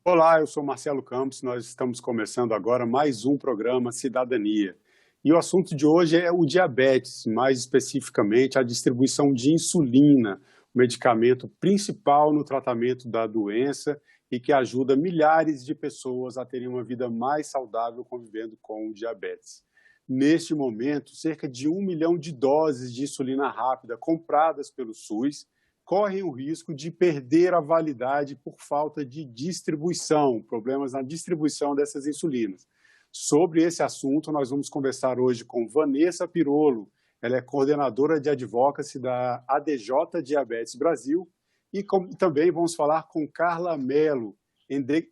Olá, eu sou Marcelo Campos, nós estamos começando agora mais um programa Cidadania. E o assunto de hoje é o diabetes, mais especificamente a distribuição de insulina, o medicamento principal no tratamento da doença e que ajuda milhares de pessoas a terem uma vida mais saudável convivendo com o diabetes. Neste momento, cerca de 1 milhão de doses de insulina rápida compradas pelo SUS correm o risco de perder a validade por falta de distribuição, problemas na distribuição dessas insulinas. Sobre esse assunto, nós vamos conversar hoje com Vanessa Pirolo. Ela é coordenadora de advocacy da ADJ Diabetes Brasil e também vamos falar com Carla Mello,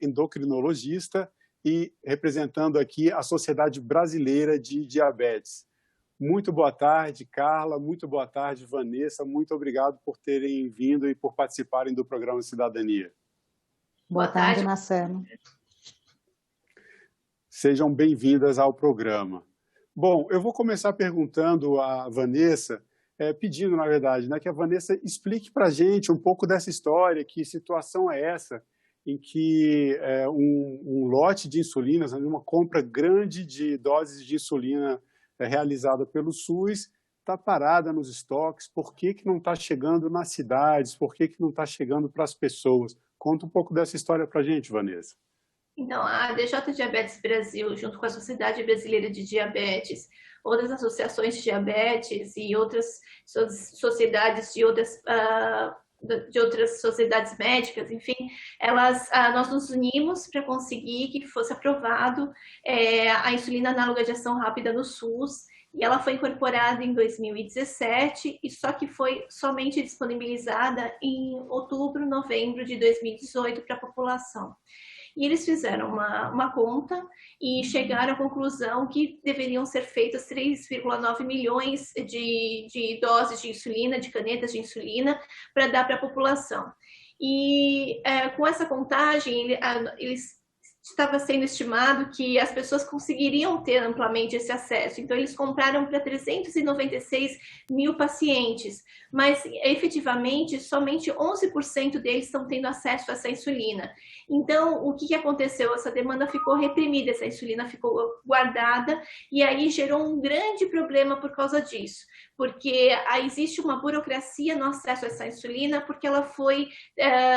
endocrinologista e representando aqui a Sociedade Brasileira de Diabetes. Muito boa tarde, Carla. Muito boa tarde, Vanessa. Muito obrigado por terem vindo e por participarem do programa Cidadania. Boa tarde, Marcelo. Sejam bem-vindas ao programa. Bom, eu vou começar perguntando à Vanessa, pedindo, na verdade, que a Vanessa explique para a gente um pouco dessa história, que situação é essa em que um lote de insulinas, uma compra grande de doses de insulina realizada pelo SUS, está parada nos estoques, por que não está chegando nas cidades, por que não está chegando para as pessoas? Conta um pouco dessa história para a gente, Vanessa. Então, a ADJ Diabetes Brasil, junto com a Sociedade Brasileira de Diabetes, outras associações de diabetes e outras sociedades de outras sociedades médicas, enfim, nós nos unimos para conseguir que fosse aprovado a insulina análoga de ação rápida no SUS, e ela foi incorporada em 2017, e só que foi somente disponibilizada em outubro, novembro de 2018 para a população. E eles fizeram uma conta e chegaram à conclusão que deveriam ser feitas 3,9 milhões de doses de insulina, de canetas de insulina, para dar para a população. E com essa contagem, estava sendo estimado que as pessoas conseguiriam ter amplamente esse acesso. Então, eles compraram para 396 mil pacientes, mas efetivamente somente 11% deles estão tendo acesso a essa insulina. Então, o que aconteceu? Essa demanda ficou reprimida, essa insulina ficou guardada, e aí gerou um grande problema por causa disso, porque existe uma burocracia no acesso a essa insulina, porque ela foi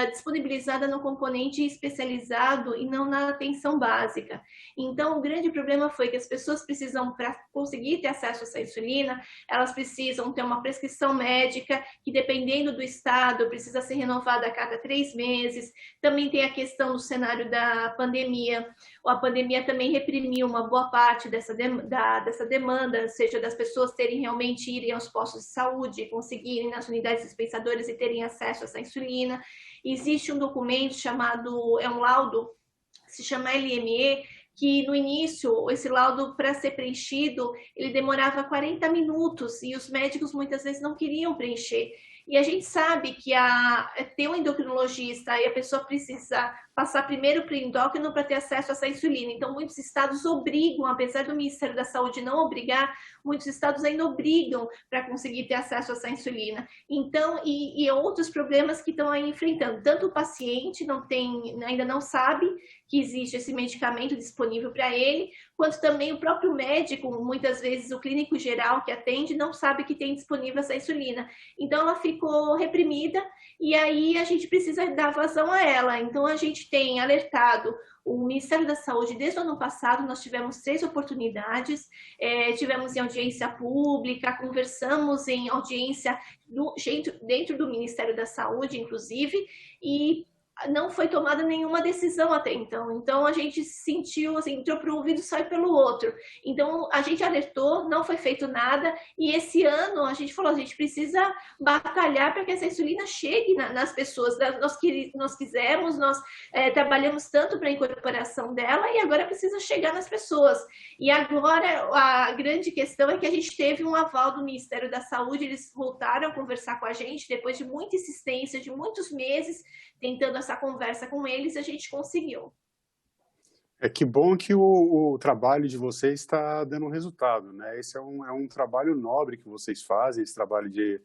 disponibilizada no componente especializado e não na atenção básica. Então, o grande problema foi que as pessoas precisam, para conseguir ter acesso a essa insulina, elas precisam ter uma prescrição médica, que dependendo do estado, precisa ser renovada a cada 3 meses. Também tem a questão do cenário da pandemia. A pandemia também reprimiu uma boa parte dessa demanda, seja das pessoas terem realmente irem aos postos de saúde, conseguirem nas unidades dispensadoras e terem acesso a essa insulina. Existe um documento chamado, um laudo, se chama LME, que no início, esse laudo, para ser preenchido, ele demorava 40 minutos e os médicos muitas vezes não queriam preencher. E a gente sabe que ter um endocrinologista e a pessoa precisa passar primeiro para o endócrino para ter acesso a essa insulina. Então, muitos estados obrigam, apesar do Ministério da Saúde não obrigar, muitos estados ainda obrigam para conseguir ter acesso a essa insulina. Então, e outros problemas que estão aí enfrentando. Tanto o paciente ainda não sabe que existe esse medicamento disponível para ele, quanto também o próprio médico, muitas vezes o clínico geral que atende, não sabe que tem disponível essa insulina. Então, ela ficou reprimida e aí a gente precisa dar vazão a ela. Então, a gente tem alertado o Ministério da Saúde desde o ano passado. Nós tivemos 3 oportunidades, tivemos em audiência pública, conversamos em audiência dentro do Ministério da Saúde, inclusive, e não foi tomada nenhuma decisão até então. Então, a gente se sentiu, assim, entrou para um ouvido e saiu pelo outro. Então, a gente alertou, não foi feito nada, e esse ano a gente falou, a gente precisa batalhar para que essa insulina chegue nas pessoas. Nós quisemos, nós trabalhamos tanto para a incorporação dela, e agora precisa chegar nas pessoas. E agora, a grande questão é que a gente teve um aval do Ministério da Saúde, eles voltaram a conversar com a gente, depois de muita insistência, de muitos meses, tentando essa conversa com eles, a gente conseguiu. É que bom que o trabalho de vocês está dando resultado, né? Esse é um trabalho nobre que vocês fazem, esse trabalho de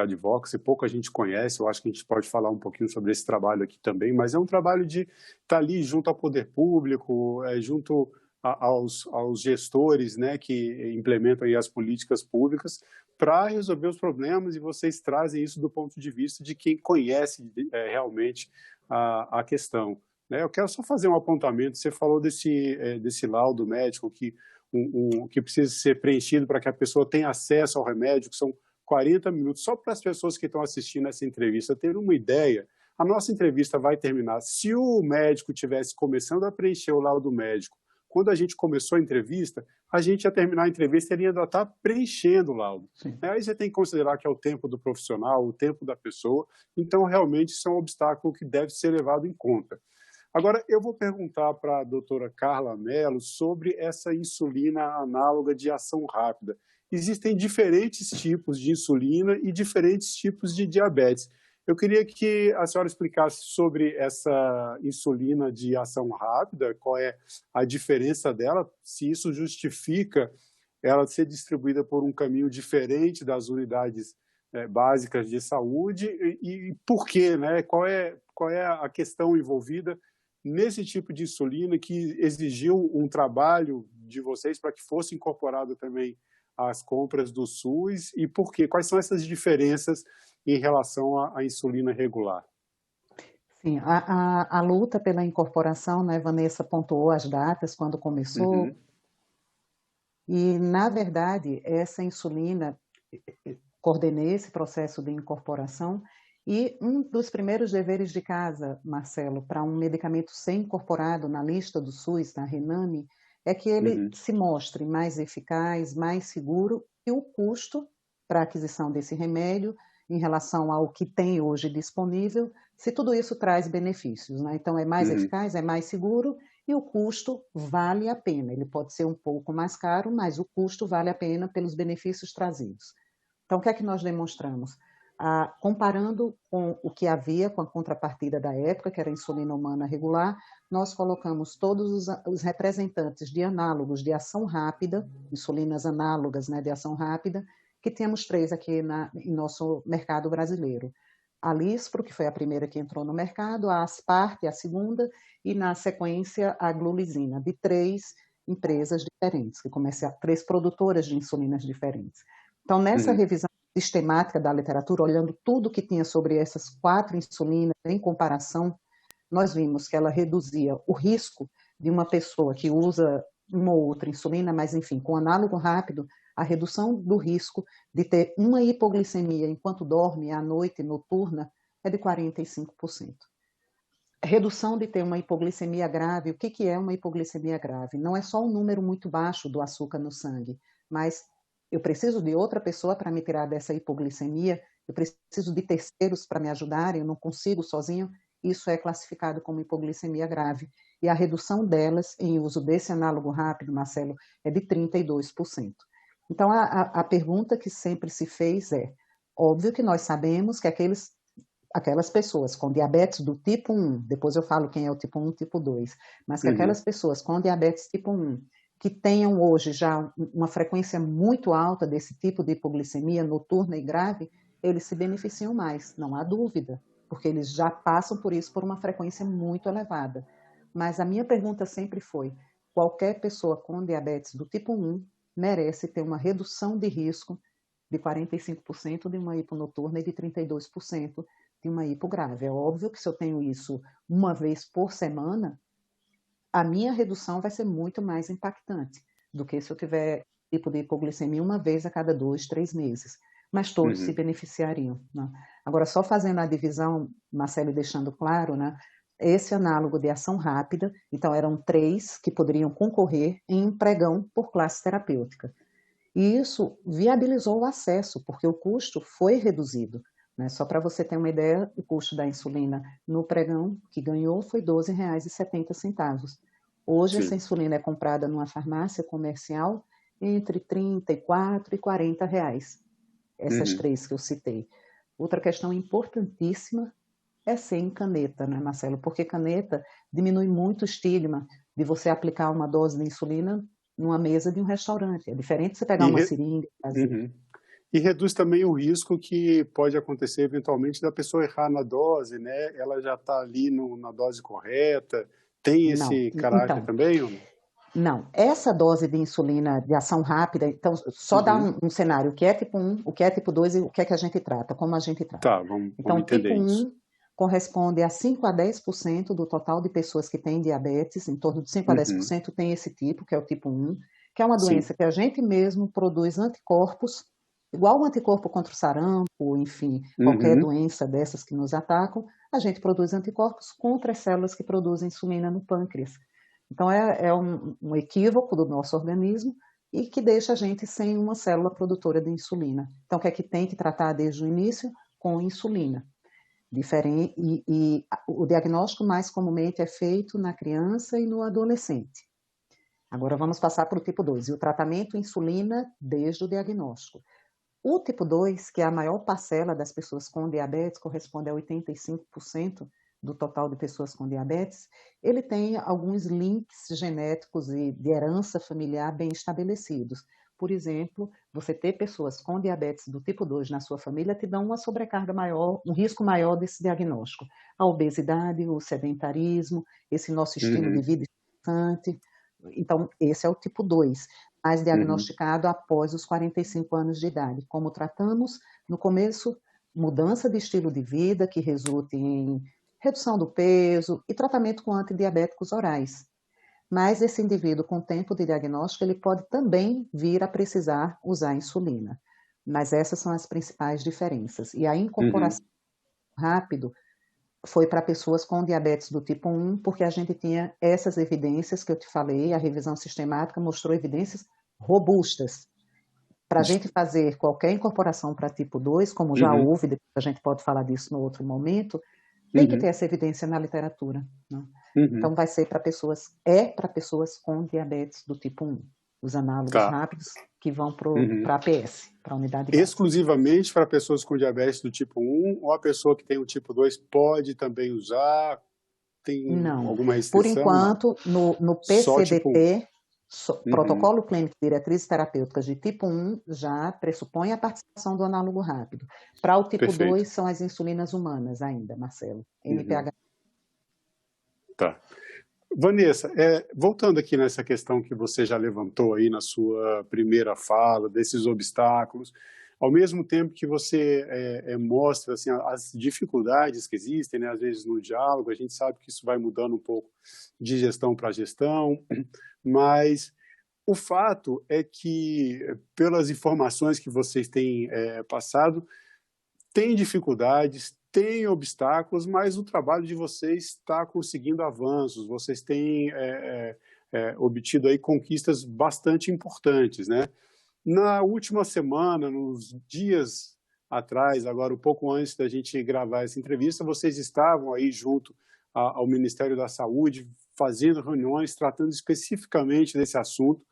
advocacy, pouca gente conhece, eu acho que a gente pode falar um pouquinho sobre esse trabalho aqui também, mas é um trabalho de estar ali junto ao poder público, junto aos gestores, né, que implementam aí as políticas públicas para resolver os problemas, e vocês trazem isso do ponto de vista de quem conhece realmente a questão. Eu quero só fazer um apontamento. Você falou desse laudo médico que precisa ser preenchido para que a pessoa tenha acesso ao remédio, que são 40 minutos. Só para as pessoas que estão assistindo essa entrevista terem uma ideia, a nossa entrevista vai terminar. Se o médico tivesse começando a preencher o laudo médico, quando a gente começou a entrevista, a gente ia terminar a entrevista e ele ainda está preenchendo o laudo. Aí você tem que considerar que é o tempo do profissional, o tempo da pessoa. Então, realmente, isso é um obstáculo que deve ser levado em conta. Agora, eu vou perguntar para a doutora Carla Mello sobre essa insulina análoga de ação rápida. Existem diferentes tipos de insulina e diferentes tipos de diabetes. Eu queria que a senhora explicasse sobre essa insulina de ação rápida, qual é a diferença dela, se isso justifica ela ser distribuída por um caminho diferente das unidades básicas de saúde e por quê, né? Qual é a questão envolvida nesse tipo de insulina que exigiu um trabalho de vocês para que fosse incorporado também às compras do SUS, e por quê? Quais são essas diferenças em relação à insulina regular? Sim, a luta pela incorporação, né, Vanessa pontuou as datas quando começou, e, na verdade, essa insulina, coordenei esse processo de incorporação. E um dos primeiros deveres de casa, Marcelo, para um medicamento ser incorporado na lista do SUS, na Rename, é que ele se mostre mais eficaz, mais seguro, e o custo para a aquisição desse remédio, em relação ao que tem hoje disponível, se tudo isso traz benefícios, né? Então, é mais eficaz, é mais seguro, e o custo vale a pena. Ele pode ser um pouco mais caro, mas o custo vale a pena pelos benefícios trazidos. Então, o que é que nós demonstramos? Comparando com o que havia, com a contrapartida da época, que era a insulina humana regular, nós colocamos todos os representantes de análogos de ação rápida, insulinas análogas, né, de ação rápida, que temos 3 aqui em nosso mercado brasileiro. A Lispro, que foi a primeira que entrou no mercado, a Asparte, a segunda, e na sequência a Glulizina, de 3 empresas diferentes, que começam 3 produtoras de insulinas diferentes. Então, nessa revisão sistemática da literatura, olhando tudo que tinha sobre essas 4 insulinas em comparação, nós vimos que ela reduzia o risco de uma pessoa que usa uma ou outra insulina, mas enfim, com análogo rápido, a redução do risco de ter uma hipoglicemia enquanto dorme à noite noturna é de 45%. Redução de ter uma hipoglicemia grave. O que é uma hipoglicemia grave? Não é só um número muito baixo do açúcar no sangue, mas eu preciso de outra pessoa para me tirar dessa hipoglicemia, eu preciso de terceiros para me ajudarem, eu não consigo sozinho. Isso é classificado como hipoglicemia grave. E a redução delas em uso desse análogo rápido, Marcelo, é de 32%. Então, a pergunta que sempre se fez é, óbvio que nós sabemos que aquelas pessoas com diabetes do tipo 1, depois eu falo quem é o tipo 1 e o tipo 2, mas que aquelas pessoas com diabetes tipo 1, que tenham hoje já uma frequência muito alta desse tipo de hipoglicemia noturna e grave, eles se beneficiam mais, não há dúvida, porque eles já passam por isso por uma frequência muito elevada. Mas a minha pergunta sempre foi, qualquer pessoa com diabetes do tipo 1 merece ter uma redução de risco de 45% de uma hiponoturna e de 32% de uma hipo grave. É óbvio que se eu tenho isso uma vez por semana, a minha redução vai ser muito mais impactante do que se eu tiver tipo de hipoglicemia uma vez a cada 2, 3 meses. Mas todos se beneficiariam, né? Agora, só fazendo a divisão, Marcelo, deixando claro, né? Esse análogo de ação rápida, então eram 3 que poderiam concorrer em um pregão por classe terapêutica. E isso viabilizou o acesso, porque o custo foi reduzido, né? Só para você ter uma ideia, o custo da insulina no pregão que ganhou foi R$ 12,70. Hoje, essa insulina é comprada numa farmácia comercial entre R$ 34 e R$ 40. Essas 3 que eu citei. Outra questão importantíssima é ser em caneta, né, Marcelo? Porque caneta diminui muito o estigma de você aplicar uma dose de insulina numa mesa de um restaurante. É diferente de você pegar E uma re- seringa e fazer. Uhum. E reduz também o risco que pode acontecer eventualmente da pessoa errar na dose, né? Ela já está ali na dose correta. Tem Não. esse caráter Então, também, ou não? não. Essa dose de insulina de ação rápida, então, só dá Uhum. um cenário, o que é tipo 1, o que é tipo 2 e o que é que a gente trata, como a gente trata. Tá, vamos Então, tipo entender isso. 1 corresponde a 5 a 10% do total de pessoas que têm diabetes, em torno de 5 a Uhum. 10% tem esse tipo, que é o tipo 1, que é uma Sim. doença que a gente mesmo produz anticorpos, igual o anticorpo contra o sarampo, enfim, qualquer Uhum. doença dessas que nos atacam, a gente produz anticorpos contra as células que produzem insulina no pâncreas. Então, é um equívoco do nosso organismo e que deixa a gente sem uma célula produtora de insulina. Então, o que é que tem que tratar desde o início? Com insulina. Diferente, e o diagnóstico mais comumente é feito na criança e no adolescente. Agora vamos passar para o tipo 2, e o tratamento insulina desde o diagnóstico. O tipo 2, que é a maior parcela das pessoas com diabetes, corresponde a 85% do total de pessoas com diabetes, ele tem alguns links genéticos e de herança familiar bem estabelecidos. Por exemplo, você ter pessoas com diabetes do tipo 2 na sua família te dão uma sobrecarga maior, um risco maior desse diagnóstico. A obesidade, o sedentarismo, esse nosso estilo de Uhum. vida estressante. Então, esse é o tipo 2, mais Uhum. diagnosticado após os 45 anos de idade. Como tratamos? No começo, mudança de estilo de vida que resulte em redução do peso e tratamento com antidiabéticos orais. Mas esse indivíduo com tempo de diagnóstico, ele pode também vir a precisar usar insulina. Mas essas são as principais diferenças. E a Uhum. incorporação rápido foi para pessoas com diabetes do tipo 1, porque a gente tinha essas evidências que eu te falei, a revisão sistemática mostrou evidências robustas. Para a gente fazer qualquer incorporação para tipo 2, como já Uhum. houve, depois a gente pode falar disso no outro momento, tem que ter Uhum. essa evidência na literatura, né? Uhum. Então, vai ser para pessoas com diabetes do tipo 1, os análogos Tá. rápidos que vão Uhum. para a APS, para a unidade básica. Exclusivamente para pessoas com diabetes do tipo 1, ou a pessoa que tem o tipo 2 pode também usar? Tem Não. alguma Por restrição? Não. enquanto, no Só tipo 1. PCDT, Uhum. Protocolo Clínico de Diretrizes Terapêuticas de tipo 1, já pressupõe a participação do análogo rápido. Para o tipo Perfeito. 2, são as insulinas humanas ainda, Marcelo. Uhum. NPH. Tá. Vanessa, voltando aqui nessa questão que você já levantou aí na sua primeira fala, desses obstáculos, ao mesmo tempo que você mostra assim, as dificuldades que existem, né, às vezes no diálogo, a gente sabe que isso vai mudando um pouco de gestão para gestão, mas o fato é que, pelas informações que vocês têm passado, tem dificuldades, tem obstáculos, mas o trabalho de vocês está conseguindo avanços, vocês têm obtido aí conquistas bastante importantes, né? Na última semana, nos dias atrás, agora um pouco antes da gente gravar essa entrevista, vocês estavam aí junto ao Ministério da Saúde, fazendo reuniões, tratando especificamente desse assunto,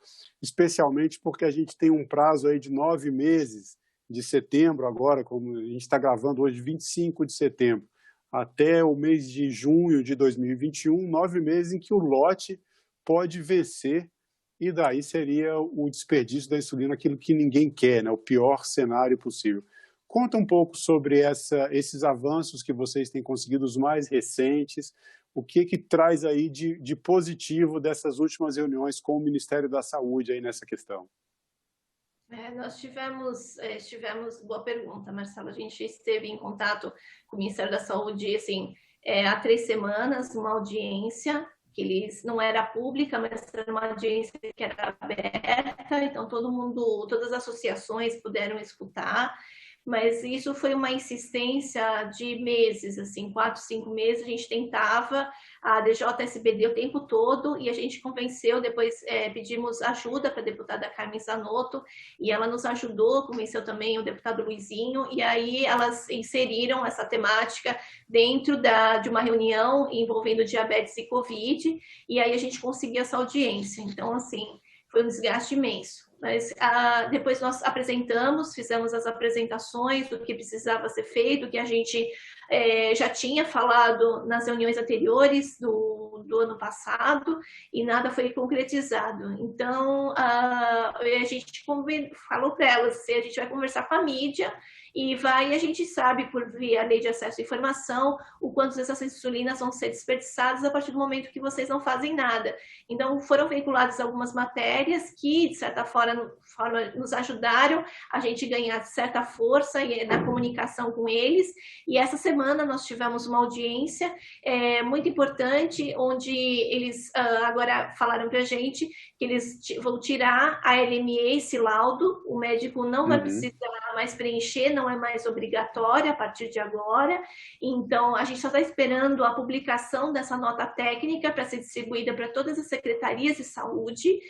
especialmente porque a gente tem um prazo aí de 9 meses, de setembro agora, como a gente está gravando hoje, 25 de setembro, até o mês de junho de 2021, 9 meses em que o lote pode vencer, e daí seria o desperdício da insulina, aquilo que ninguém quer, né? O pior cenário possível. Conta um pouco sobre esses avanços que vocês têm conseguido, os mais recentes, o que traz aí de positivo dessas últimas reuniões com o Ministério da Saúde aí nessa questão. Nós tivemos, boa pergunta, Marcelo, a gente esteve em contato com o Ministério da Saúde, assim, há 3 semanas, uma audiência, que não era pública, mas era uma audiência que era aberta, então todas as associações puderam escutar, mas isso foi uma insistência de meses, assim, 4, 5 meses, a gente tentava, a DJSBD o tempo todo, e a gente convenceu, depois pedimos ajuda para a deputada Carmen Zanotto, e ela nos ajudou, convenceu também o deputado Luizinho, e aí elas inseriram essa temática dentro de uma reunião envolvendo diabetes e Covid, e aí a gente conseguiu essa audiência. Então, assim, foi um desgaste imenso. Mas depois nós fizemos as apresentações do que precisava ser feito, do que a gente já tinha falado nas reuniões anteriores do do ano passado e nada foi concretizado. Então, a gente falou para elas, a gente vai conversar com a mídia e a gente sabe, por via lei de acesso à informação, o quanto essas insulinas vão ser desperdiçadas a partir do momento que vocês não fazem nada. Então, foram veiculadas algumas matérias que, de certa forma, nos ajudaram a gente ganhar certa força na comunicação com eles. E essa semana nós tivemos uma audiência muito importante, onde eles agora falaram para a gente que eles vão tirar a LME, esse laudo, o médico não vai precisar mais preencher, não é mais obrigatória a partir de agora. Então, a gente só está esperando a publicação dessa nota técnica para ser distribuída para todas as secretarias de saúde.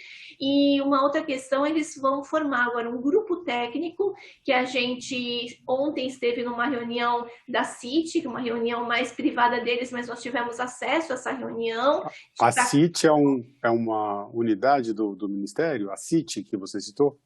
E uma outra questão, eles vão formar agora um grupo técnico, que a gente ontem esteve numa reunião da CIT, uma reunião mais privada deles, mas nós tivemos acesso a essa reunião. A CIT é uma unidade do Ministério? A CIT que você citou?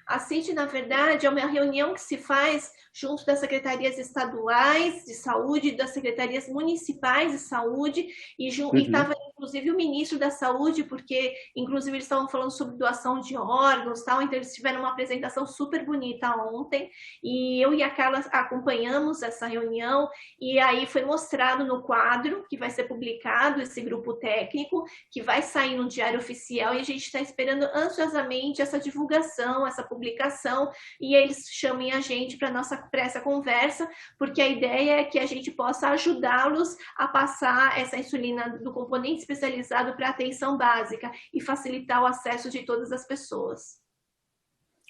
A CIT, na verdade, é uma reunião que se faz junto das secretarias estaduais de saúde, das secretarias municipais de saúde, e estava inclusive o ministro da Saúde, porque inclusive eles estavam falando sobre doação de órgãos, tal, então eles tiveram uma apresentação super bonita ontem, e eu e a Carla acompanhamos essa reunião, e aí foi mostrado no quadro, que vai ser publicado, esse grupo técnico, que vai sair no Diário Oficial, e a gente está esperando ansiosamente essa divulgação, essa publicação, e eles chamem a gente para essa conversa, porque a ideia é que a gente possa ajudá-los a passar essa insulina do componente especializado para a atenção básica e facilitar o acesso de todas as pessoas.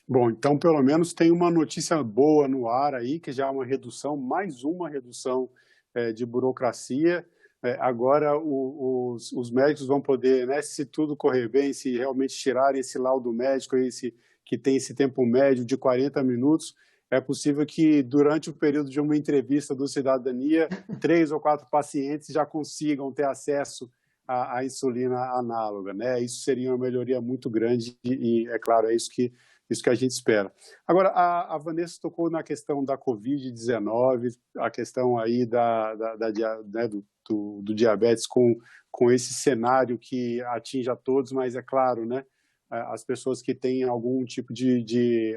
Bom, então pelo menos tem uma notícia boa no ar aí, que já é uma redução, mais uma redução de burocracia. Agora os médicos vão poder, né, se tudo correr bem, se realmente tirarem esse laudo médico, que tem esse tempo médio de 40 minutos, é possível que durante o período de uma entrevista do Cidadania, 3 ou 4 pacientes já consigam ter acesso à insulina análoga, né? Isso seria uma melhoria muito grande e é claro, é isso que a gente espera. Agora, a Vanessa tocou na questão da Covid-19, a questão aí né, do diabetes com esse cenário que atinge a todos, mas é claro, né? As pessoas que têm algum tipo de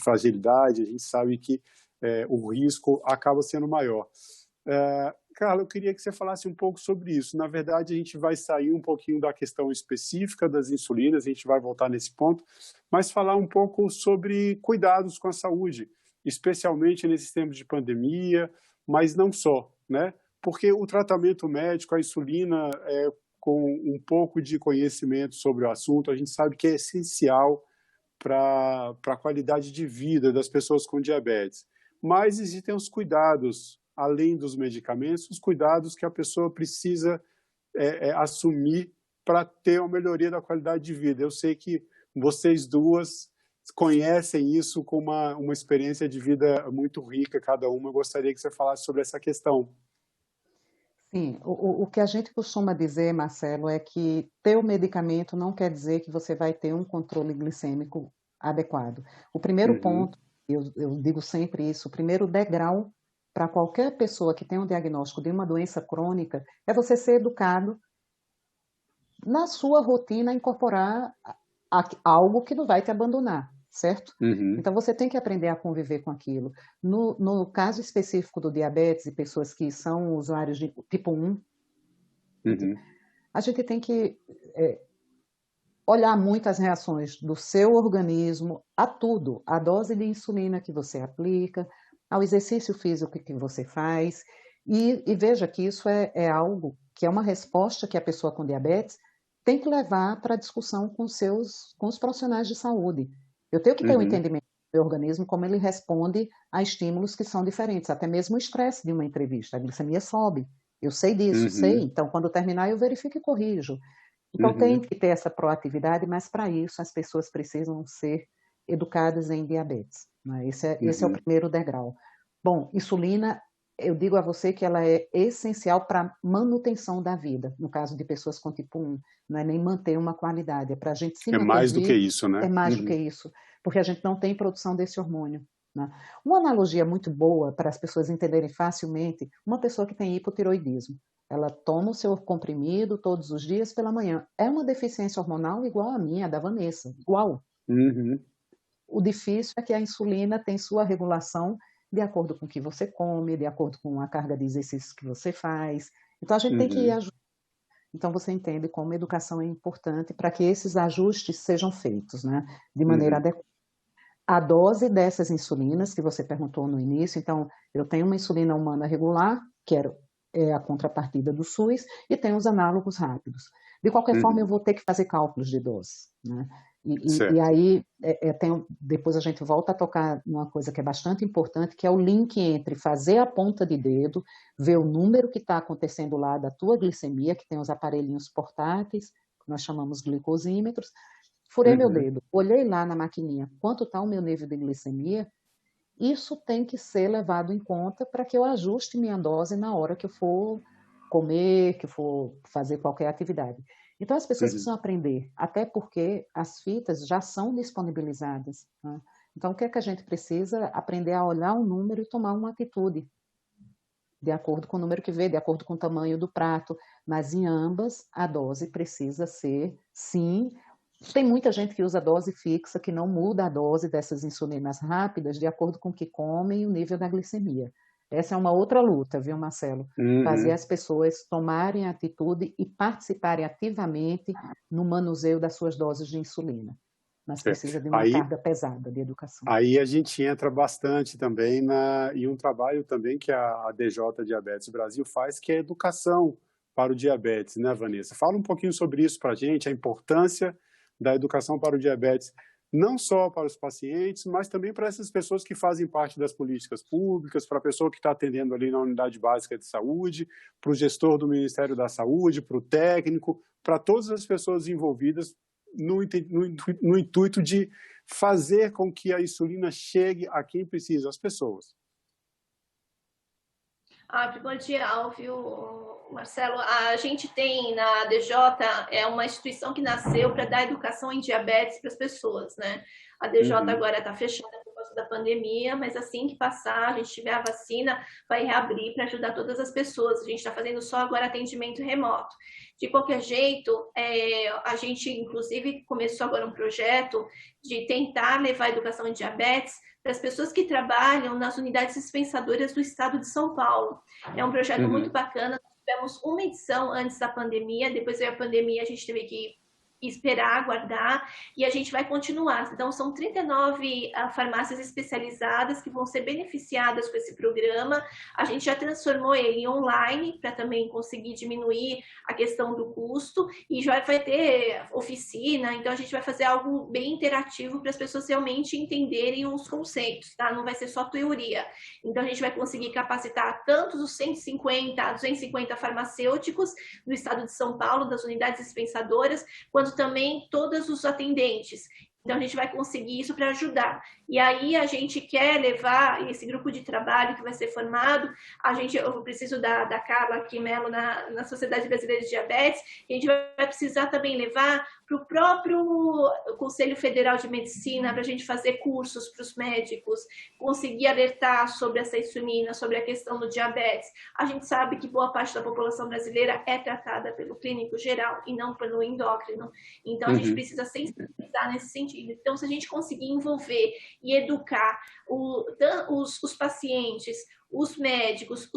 fragilidade, a gente sabe que o risco acaba sendo maior. Carla, eu queria que você falasse um pouco sobre isso. Na verdade, a gente vai sair um pouquinho da questão específica das insulinas, a gente vai voltar nesse ponto, mas falar um pouco sobre cuidados com a saúde, especialmente nesses tempos de pandemia, mas não só, né? Porque o tratamento médico, a insulina, com um pouco de conhecimento sobre o assunto, a gente sabe que é essencial para a qualidade de vida das pessoas com diabetes. Mas existem os cuidados, além dos medicamentos, os cuidados que a pessoa precisa assumir para ter uma melhoria da qualidade de vida. Eu sei que vocês duas conhecem isso com uma experiência de vida muito rica, cada uma. Eu gostaria que você falasse sobre essa questão. Sim, o que a gente costuma dizer, Marcelo, é que ter o medicamento não quer dizer que você vai ter um controle glicêmico adequado. O primeiro ponto, eu digo sempre isso, o primeiro degrau para qualquer pessoa que tem um diagnóstico de uma doença crônica é você ser educado na sua rotina, incorporar algo que não vai te abandonar, certo? Então você tem que aprender a conviver com aquilo. No caso específico do diabetes e pessoas que são usuários de tipo 1, a gente tem que olhar muito as reações do seu organismo a tudo, a dose de insulina que você aplica, ao exercício físico que você faz, e veja que isso é algo que é uma resposta que a pessoa com diabetes tem que levar para a discussão com os profissionais de saúde. Eu tenho que ter um entendimento do meu organismo, como ele responde a estímulos que são diferentes, até mesmo o estresse de uma entrevista, a glicemia sobe, eu sei disso, sei, então quando terminar eu verifico e corrijo. Então tem que ter essa proatividade, mas para isso as pessoas precisam ser educadas em diabetes, né? Esse é o primeiro degrau. Bom, insulina, eu digo a você que ela é essencial para a manutenção da vida, no caso de pessoas com tipo 1, não é nem manter uma qualidade, é para a gente se manter. É mais do que isso, né? É mais do que isso, porque a gente não tem produção desse hormônio, né? Uma analogia muito boa para as pessoas entenderem facilmente, uma pessoa que tem hipotiroidismo, ela toma o seu comprimido todos os dias pela manhã. É uma deficiência hormonal igual a minha, a da Vanessa, igual. Uhum. O difícil é que a insulina tem sua regulação de acordo com o que você come, de acordo com a carga de exercícios que você faz. Então, a gente tem que ir ajustando. Então, você entende como a educação é importante para que esses ajustes sejam feitos, né, de maneira adequada. A dose dessas insulinas, que você perguntou no início, então, eu tenho uma insulina humana regular, que é a contrapartida do SUS, e tem os análogos rápidos. De qualquer forma, eu vou ter que fazer cálculos de dose, né? E aí, depois a gente volta a tocar numa coisa que é bastante importante, que é o link entre fazer a ponta de dedo, ver o número que está acontecendo lá da tua glicemia, que tem os aparelhinhos portáteis, que nós chamamos glicosímetros. Furei meu dedo, olhei lá na maquininha, quanto está o meu nível de glicemia, isso tem que ser levado em conta para que eu ajuste minha dose na hora que eu for comer, que eu for fazer qualquer atividade. Então, as pessoas precisam aprender, até porque as fitas já são disponibilizadas, né? Então, o que é que a gente precisa? Aprender a olhar o número e tomar uma atitude, de acordo com o número que vê, de acordo com o tamanho do prato, mas em ambas a dose precisa ser, sim. Tem muita gente que usa dose fixa, que não muda a dose dessas insulinas rápidas de acordo com o que come e o nível da glicemia. Essa é uma outra luta, viu, Marcelo? Fazer as pessoas tomarem atitude e participarem ativamente no manuseio das suas doses de insulina. Mas precisa de uma carga pesada de educação. Aí a gente entra bastante também em um trabalho também que a DJ Diabetes Brasil faz, que é a educação para o diabetes, né, Vanessa? Fala um pouquinho sobre isso para a gente, a importância da educação para o diabetes, não só para os pacientes, mas também para essas pessoas que fazem parte das políticas públicas, para a pessoa que está atendendo ali na unidade básica de saúde, para o gestor do Ministério da Saúde, para o técnico, para todas as pessoas envolvidas no intuito de fazer com que a insulina chegue a quem precisa, as pessoas. Primordial, viu, Marcelo? A gente tem na DJ, é uma instituição que nasceu para dar educação em diabetes para as pessoas, né? A DJ agora está fechada por causa da pandemia, mas assim que passar, a gente tiver a vacina, vai reabrir para ajudar todas as pessoas. A gente está fazendo só agora atendimento remoto. De qualquer jeito, a gente, inclusive, começou agora um projeto de tentar levar a educação em diabetes para as pessoas que trabalham nas unidades dispensadoras do estado de São Paulo. É um projeto muito bacana. Nós tivemos uma edição antes da pandemia, depois veio a pandemia, a gente teve que esperar, aguardar, e a gente vai continuar. Então, são 39 farmácias especializadas que vão ser beneficiadas com esse programa. A gente já transformou ele em online, para também conseguir diminuir a questão do custo, e já vai ter oficina, então a gente vai fazer algo bem interativo para as pessoas realmente entenderem os conceitos, tá? Não vai ser só teoria. Então, a gente vai conseguir capacitar tanto os 150, 250 farmacêuticos do estado de São Paulo, das unidades dispensadoras, quanto também todos os atendentes. Então, a gente vai conseguir isso para ajudar. E aí, a gente quer levar esse grupo de trabalho que vai ser formado, eu preciso da Carla aqui, Melo, na Sociedade Brasileira de Diabetes, e a gente vai precisar também levar para o próprio Conselho Federal de Medicina, para a gente fazer cursos para os médicos, conseguir alertar sobre essa insulina, sobre a questão do diabetes. A gente sabe que boa parte da população brasileira é tratada pelo clínico geral e não pelo endócrino. Então, a gente precisa sensibilizar nesse sentido. Então, se a gente conseguir envolver e educar os pacientes, os médicos,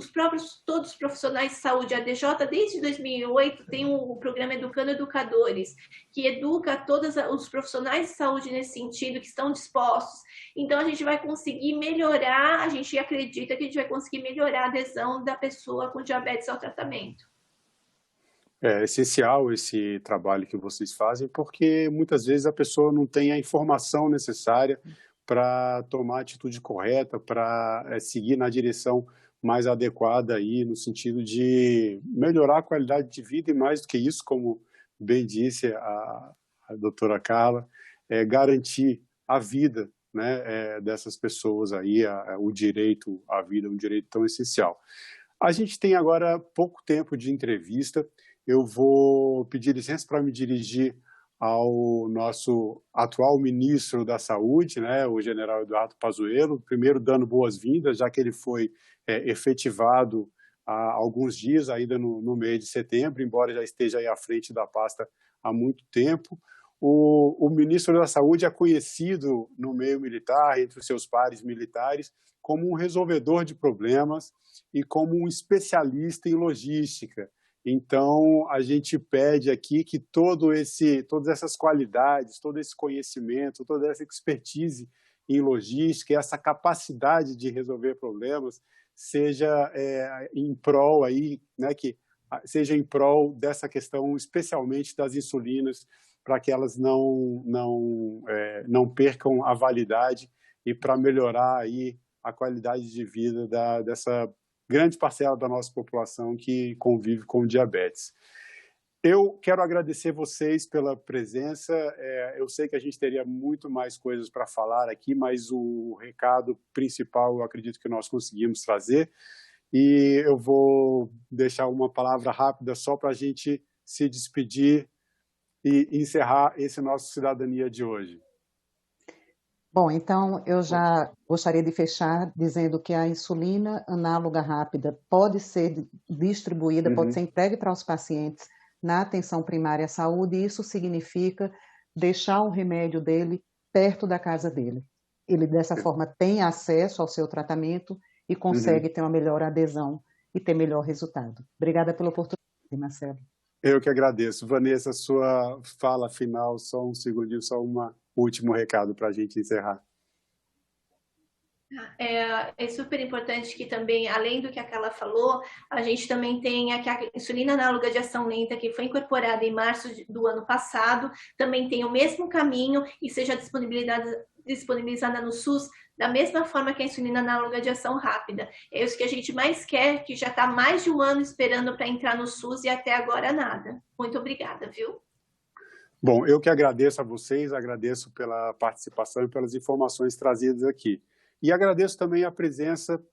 todos os profissionais de saúde, a DJ, desde 2008, tem o programa Educando Educadores, que educa todos os profissionais de saúde nesse sentido, que estão dispostos. Então, a gente vai conseguir melhorar, a gente acredita que a gente vai conseguir melhorar a adesão da pessoa com diabetes ao tratamento. É essencial esse trabalho que vocês fazem, porque muitas vezes a pessoa não tem a informação necessária para tomar a atitude correta, para seguir na direção mais adequada aí, no sentido de melhorar a qualidade de vida e mais do que isso, como bem disse a doutora Carla, garantir a vida, né, dessas pessoas aí, o direito à vida, um direito tão essencial. A gente tem agora pouco tempo de entrevista. Eu vou pedir licença para me dirigir ao nosso atual ministro da Saúde, né, o general Eduardo Pazuello, primeiro dando boas-vindas, já que ele foi efetivado há alguns dias, ainda no mês de setembro, embora já esteja aí à frente da pasta há muito tempo. O ministro da Saúde é conhecido no meio militar, entre os seus pares militares, como um resolvedor de problemas e como um especialista em logística. Então, a gente pede aqui que todas essas qualidades, todo esse conhecimento, toda essa expertise em logística, essa capacidade de resolver problemas, seja em prol aí, né, que seja em prol dessa questão, especialmente das insulinas, para que elas não percam a validade e para melhorar aí a qualidade de vida dessa grande parcela da nossa população que convive com diabetes. Eu quero agradecer vocês pela presença. Eu sei que a gente teria muito mais coisas para falar aqui, mas o recado principal eu acredito que nós conseguimos trazer. E eu vou deixar uma palavra rápida só para a gente se despedir e encerrar esse nosso Cidadania de hoje. Bom, então eu já gostaria de fechar dizendo que a insulina análoga rápida pode ser distribuída, pode ser entregue para os pacientes na atenção primária à saúde, e isso significa deixar o remédio dele perto da casa dele. Ele, dessa forma, tem acesso ao seu tratamento e consegue ter uma melhor adesão e ter melhor resultado. Obrigada pela oportunidade, Marcelo. Eu que agradeço. Vanessa, sua fala final, só um segundinho, só um último recado para a gente encerrar. É super importante que também, além do que a Carla falou, a gente também tem a insulina análoga de ação lenta, que foi incorporada em março do ano passado, também tem o mesmo caminho e seja disponibilizada no SUS da mesma forma que a insulina análoga de ação rápida. É isso que a gente mais quer, que já está mais de um ano esperando para entrar no SUS e até agora nada. Muito obrigada, viu? Bom, eu que agradeço a vocês, agradeço pela participação e pelas informações trazidas aqui. E agradeço também a presença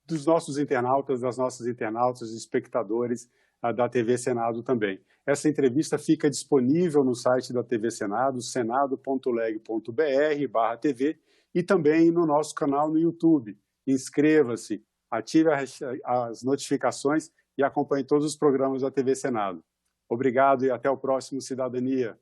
dos nossos internautas, das nossas internautas, espectadores da TV Senado também. Essa entrevista fica disponível no site da TV Senado, senado.leg.br/TV, e também no nosso canal no YouTube. Inscreva-se, ative as notificações e acompanhe todos os programas da TV Senado. Obrigado e até o próximo Cidadania.